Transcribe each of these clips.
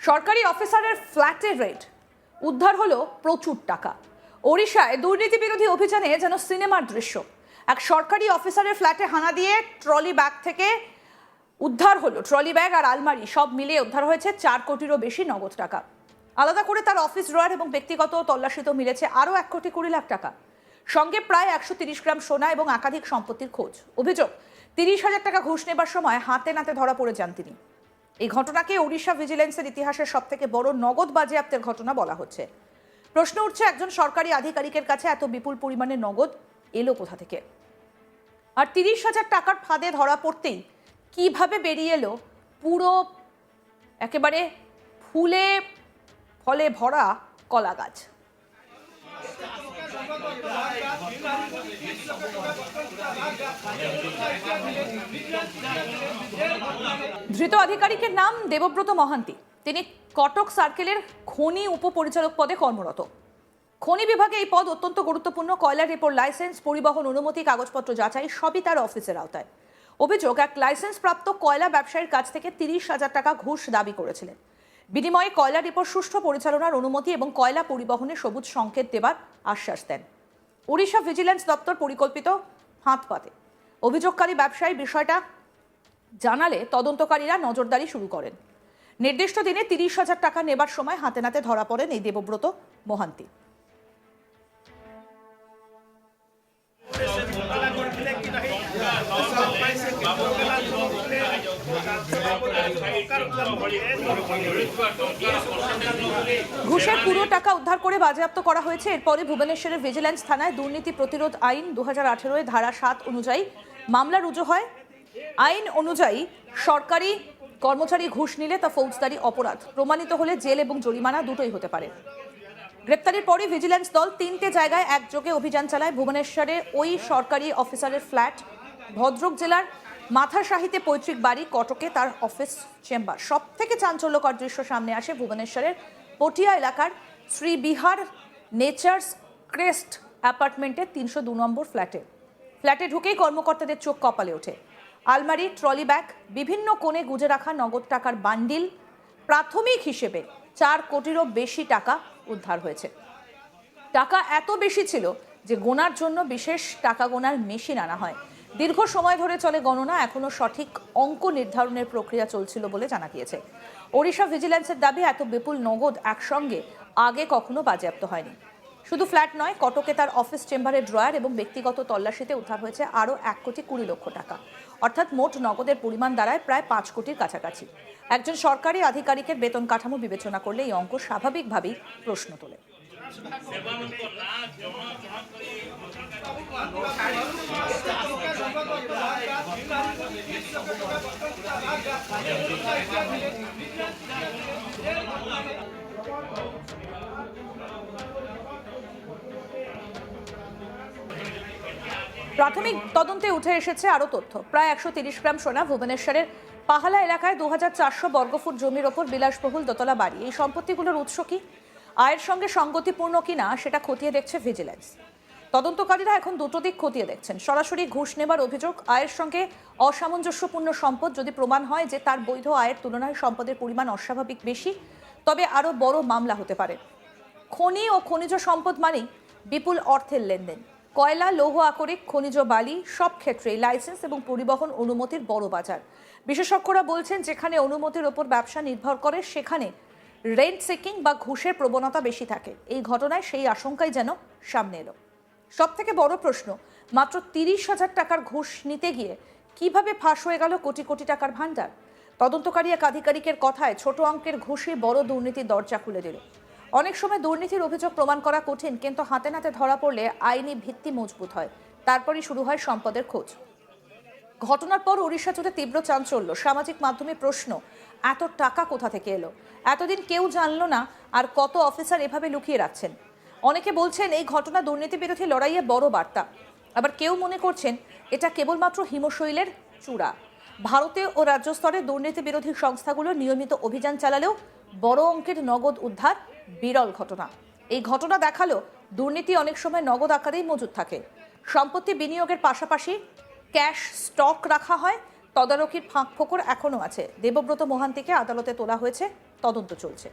সরকারি অফিসারের ফ্ল্যাটে রেড, উদ্ধার হলো প্রচুর টাকা। ওড়িশায় দুর্নীতি বিরোধী অভিযানে যেন সিনেমার দৃশ্য। এক সরকারি অফিসারের ফ্ল্যাটে হানা দিয়ে ট্রলি ব্যাগ থেকে উদ্ধার হলো, ট্রলি ব্যাগ আর আলমারি সব মিলিয়ে উদ্ধার হয়েছে 4 কোটিরও বেশি নগদ টাকা। আলাদা করে তার অফিস ড্রয়ার এবং ব্যক্তিগত তল্লাশিতে মিলেছে আরও 1,20,00,000 টাকা, সঙ্গে প্রায় 130 গ্রাম সোনা এবং একাধিক সম্পত্তির খোঁজ। অভিযোগ, 30,000 টাকা ঘুষ নেবার সময় হাতে নাতে ধরা পড়ে যান তিনি। এই ঘটনাকে ওড়িশা ভিজিলেন্সের ইতিহাসের সবথেকে বড় নগদ বাজেয়াপ্তের ঘটনা বলা হচ্ছে। প্রশ্ন উঠছে, একজন সরকারি আধিকারিকের কাছে এত বিপুল পরিমাণে নগদ এলো কোথা থেকে? আর 30,000 টাকার ফাঁদে ধরা পড়তেই কিভাবে বেরিয়ে এলো পুরো একেবারে ফুলে ফলে ভরা কলা গাছ? ধৃত আধিকারিকের নাম দেবব্রত মহান্তি। তিনি কটক সার্কেলের খনি উপপরিচালক পদে কর্মরত। খনি বিভাগে এই পদ অত্যন্ত গুরুত্বপূর্ণ। কয়লা ডিপোর লাইসেন্স, পরিবহন অনুমতি, কাগজপত্র যাচাই সবই তার অফিসের আওতায়। অভিযোগ, এক লাইসেন্স প্রাপ্ত কয়লা ব্যবসায়ীর কাছ থেকে 30,000 টাকা ঘুষ দাবি করেছিলেন। বিনিময়ে কয়লা ডিপোর সুষ্ঠু পরিচালনার অনুমতি এবং কয়লা পরিবহনে সবুজ সংকেত দেবার আশ্বাস দেন। ওড়িশা ভিজিলেন্স দপ্তর পরিকল্পিত হাত পাতে। অভিযোগকারী ব্যবসায়ী বিষয়টা জানালে তদন্তকারীরা নজরদারি শুরু করেন। নির্দিষ্ট দিনে 30,000 টাকা নেবার সময় হাতে নাতে ধরা পড়েন এই দেবব্রত মহান্তি। ঘুষের পুরো টাকা উদ্ধার করে বাজেয়াপ্ত করা হয়েছে। এরপরে ভুবনেশ্বরের ভিজিলেন্স থানায় দুর্নীতি প্রতিরোধ আইন 2018 ধারা 7 অনুযায়ী মামলা রুজু হয়। আইন অনুযায়ী সরকারি কর্মচারী ঘুষ নিলে তা ফৌজদারি অপরাধ। প্রমাণিত হলে জেল এবং জরিমানা দুটোই হতে পারে। গ্রেপ্তারের পরে ভিজিলেন্স দল 3টে জায়গায় একযোগে অভিযান চালায়। ভুবনেশ্বরে ওই সরকারি অফিসারের ফ্ল্যাট, ভদ্রক জেলার মাথারশাহীতে পৈতৃক বাড়ি, কটকে তার অফিস চেম্বার। সব থেকে চাঞ্চল্যকর দৃশ্য সামনে আসে ভুবনেশ্বরের পটিয়া এলাকার শ্রী বিহার নেচার্স ক্রেস্ট অ্যাপার্টমেন্টের 302 নম্বর ফ্ল্যাটে ঢুকেই কর্মকর্তাদের চোখ কপালে ওঠে। আলমারি, ট্রলি ব্যাগ, বিভিন্ন কোণে গুজে রাখা নগদ টাকার বান্ডিল। প্রাথমিক হিসেবে 4 কোটিরও বেশি টাকা উদ্ধার হয়েছে। টাকা এত বেশি ছিল যে গোনার জন্য বিশেষ টাকা গোনার মেশিন আনা হয়। দীর্ঘ সময় ধরে চলে গণনা, এখনো সঠিক অঙ্ক নির্ধারণের প্রক্রিয়া চলছিল বলে জানা গিয়েছে। ওড়িশা ভিজিলেন্সের দাবি, এত বিপুল নগদ একসঙ্গে আগে কখনো বাজেয়াপ্ত হয়নি। শুধু ফ্ল্যাট নয়, কটকে তার অফিস চেম্বারের ড্রয়ার এবং ব্যক্তিগত তল্লাশিতে উদ্ধার হয়েছে আরও 1,20,00,000 টাকা। অর্থাৎ মোট নগদের পরিমাণ দাঁড়ায় প্রায় 5 কোটির কাছাকাছি। একজন সরকারি আধিকারিকের বেতন কাঠামো বিবেচনা করলে এই অঙ্ক স্বাভাবিকভাবেই প্রশ্ন তোলে। প্রাথমিক তদন্তে উঠে এসেছে আরও তথ্য। প্রায় 130 গ্রাম সোনা, ভুবনেশ্বরের পাহালা এলাকায় 2,400 বর্গফুট জমির ওপর বিলাসবহুল দোতলা বাড়ি। এই সম্পত্তিগুলোর উৎস কি, আয়ের সঙ্গে সঙ্গতিপূর্ণ কিনা সেটা খতিয়ে দেখছে ভিজিলেন্স। তদন্তকারীরা এখন দুটো দিক খতিয়ে দেখছেন। সরাসরি ঘুষ নেবার অভিযোগ, আয়ের সঙ্গে অসামঞ্জস্যপূর্ণ সম্পদ। যদি প্রমাণ হয় যে তার বৈধ আয়ের তুলনায় সম্পদের পরিমাণ অস্বাভাবিক বেশি, তবে আরও বড় মামলা হতে পারে। খনি ও খনিজ সম্পদ মানেই বিপুল অর্থের লেনদেন। কয়লা, লৌহ আকরিক, খনিজ বালি সব ক্ষেত্রেই লাইসেন্স এবং পরিবহন অনুমতির বড় বাজার। বিশেষজ্ঞরা বলছেন, যেখানে অনুমতির ওপর ব্যবসা নির্ভর করে সেখানে রেন্ট সিকিং বা ঘুষের প্রবণতা বেশি থাকে। এই ঘটনায় সেই আশঙ্কাই যেন সামনে এলো। সব থেকে বড় প্রশ্ন, মাত্র 30,000 টাকার ঘুষ নিতে গিয়ে কিভাবে ফাঁস হয়ে গেল কোটি কোটি টাকার ভান্ডার? তদন্তকারী এক আধিকারিকের কথায়, ছোট অঙ্কের ঘুষই বড় দুর্নীতির দরজা খুলে দিল। অনেক সময় দুর্নীতির অভিযোগ প্রমাণ করা কঠিন, কিন্তু হাতে নাতে ধরা পড়লে আইনি ভিত্তি মজবুত হয়। তারপরই শুরু হয় সম্পদের খোঁজ। ঘটনার পর ওড়িশা জুড়ে তীব্র চাঞ্চল্য। সামাজিক মাধ্যমে প্রশ্ন, এত টাকা কোথা থেকে এলো? এতদিন কেউ জানলো না, আর কত অফিসার এভাবে লুকিয়ে রাখছেন? অনেকে বলছেন এই ঘটনা দুর্নীতি বিরোধী লড়াইয়ে বড় বার্তা। আবার কেউ মনে করছেন এটা কেবলমাত্র হিমশৈলের চূড়া। ভারতে ও রাজ্য স্তরে দুর্নীতি বিরোধী সংস্থাগুলো নিয়মিত অভিযান চালালেও বড় অঙ্কের নগদ উদ্ধার বিরল ঘটনা। এই ঘটনা দেখালো দুর্নীতি অনেক সময় নগদ আকারেই মজুদ থাকে। সম্পত্তি বিনিয়োগের পাশাপাশি ক্যাশ স্টক রাখা হয়, তদারকির ফাঁক ফোকর এখনও আছে। দেবব্রত মোহান্তিকে আদালতে তোলা হয়েছে, তদন্ত চলছে।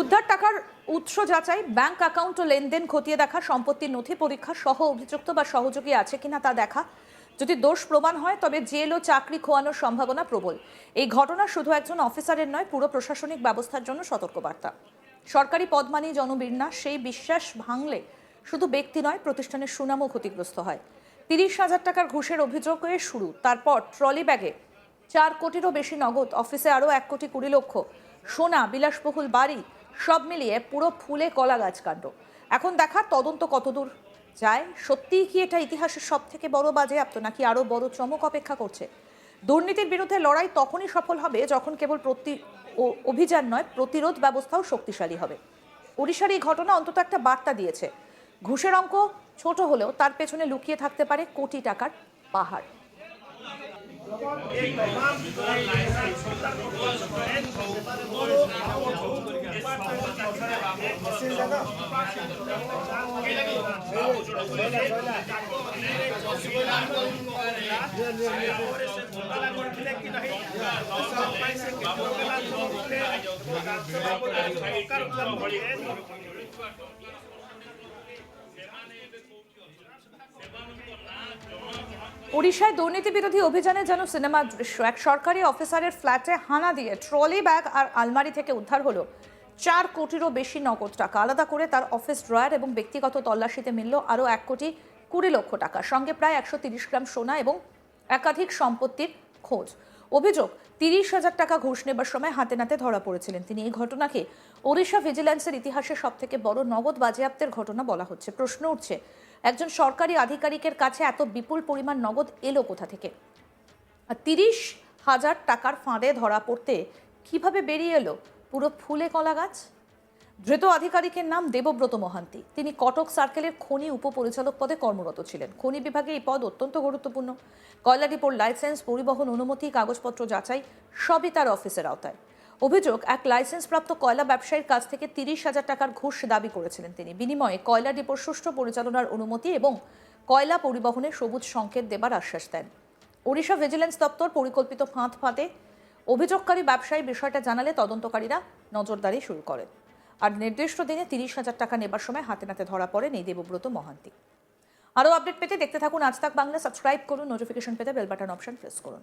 উদ্ধার টাকার উৎস যাচাই, ব্যাংক অ্যাকাউন্ট ও লেনদেন খতিয়ে দেখা, সম্পত্তির নথি পরীক্ষা সহ অভিযুক্ত বা সহযোগী আছে কিনা তা দেখা। যদি দোষ প্রমাণ হয় তবে জেল ও চাকরি খোয়ানোর সম্ভাবনা প্রবল। এই ঘটনা শুধু একজন অফিসারের নয়, পুরো প্রশাসনিক ব্যবস্থার জন্য সতর্কবার্তা। সরকারি পদ মানেই জনবিন্যাস, সেই বিশ্বাস ভাঙলে শুধু ব্যক্তি নয়, প্রতিষ্ঠানের সুনামও ক্ষতিগ্রস্ত হয়। 30,000 টাকার ঘুষের অভিযোগে শুরু, তারপর ট্রলি ব্যাগে 4 কোটিরও বেশি নগদ, অফিসে আরও 1,20,00,000, সোনা, বিলাসবহুল বাড়ি, সব মিলিয়ে পুরো ফুলে কলা গাছ কাণ্ড। এখন দেখার তদন্ত কতদূর যায়। সত্যিই কি এটা ইতিহাসের সব থেকে বড় বাজেয়াপ্ত, নাকি আরও বড় চমক অপেক্ষা করছে? দুর্নীতির বিরুদ্ধে লড়াই তখনই সফল হবে যখন কেবল অভিযান নয়, প্রতিরোধ ব্যবস্থাও শক্তিশালী হবে। ওড়িশার এই ঘটনা অন্তত একটা বার্তা দিয়েছে। ঘুষের অঙ্ক ছোট হলেও তার পেছনে লুকিয়ে থাকতে পারে কোটি টাকার পাহাড়। ওড়িশায় দুর্নীতি বিরোধী অভিযানে যেন সিনেমার দৃশ্য। এক সরকারি অফিসারের ফ্ল্যাটে হানা দিয়ে ট্রলি ব্যাগ আর আলমারি থেকে উদ্ধার হলো 4 কোটিরও বেশি নগদ টাকা। আলাদা করে তার অফিস ড্রয়ার এবং ব্যক্তিগত তল্লাশিতে মিলল আরও 1,20,00,000 টাকা, সঙ্গে প্রায় 130 গ্রাম সোনা এবং একাধিক সম্পত্তির খোঁজ। অভিযোগ, 30,000 টাকা ঘুষ নেবার সময় হাতে নাতে ধরা পড়েছিলেন তিনি। এই ঘটনাকে ওড়িশা ভিজিল্যান্সের ইতিহাসে সবথেকে বড় নগদ বাজেয়াপ্তের ঘটনা বলা হচ্ছে। প্রশ্ন উঠছে, একজন সরকারি আধিকারিকের কাছে এত বিপুল পরিমাণ নগদ এলো কোথা থেকে? আর 30,000 টাকার ফাঁদে ধরা পড়তে কিভাবে বেরিয়ে এলো পুরো ফুলে কলা গাছ? ধৃত আধিকারিকের নাম দেবব্রত মোহান্তি। তিনি কটক সার্কেলের খনি উপপরিচালক পদে কর্মরত ছিলেন। খনি বিভাগে এই পদ অত্যন্ত গুরুত্বপূর্ণ। কয়লা ডিপোর লাইসেন্স, পরিবহন অনুমতি, কাগজপত্র যাচাই সবই তার অফিসের আওতায়। অভিযোগ, এক লাইসেন্সপ্রাপ্ত কয়লা ব্যবসায়ীর কাছ থেকে 30,000 টাকার ঘুষ দাবি করেছিলেন তিনি। বিনিময়ে কয়লা ডিপোর সুষ্ঠু পরিচালনার অনুমতি এবং কয়লা পরিবহনে সবুজ সংকেত দেবার আশ্বাস দেন। ওড়িশা ভিজিল্যান্স দপ্তর পরিকল্পিত ফাঁদ ফাঁদে অভিযোগকারী ব্যবসায়ী বিষয়টা জানালে তদন্তকারীরা নজরদারি শুরু করেন। আর নির্দিষ্ট দিনে 30,000 টাকা নেবার সময় হাতে নাতে ধরা পড়েন এই দেবব্রত মোহান্তি। আরও আপডেট পেতে দেখতে থাকুন আজ তাক বাংলা। সাবস্ক্রাইব করুন, নোটিফিকেশন পেতে বেল বাটন অপশন প্রেস করুন।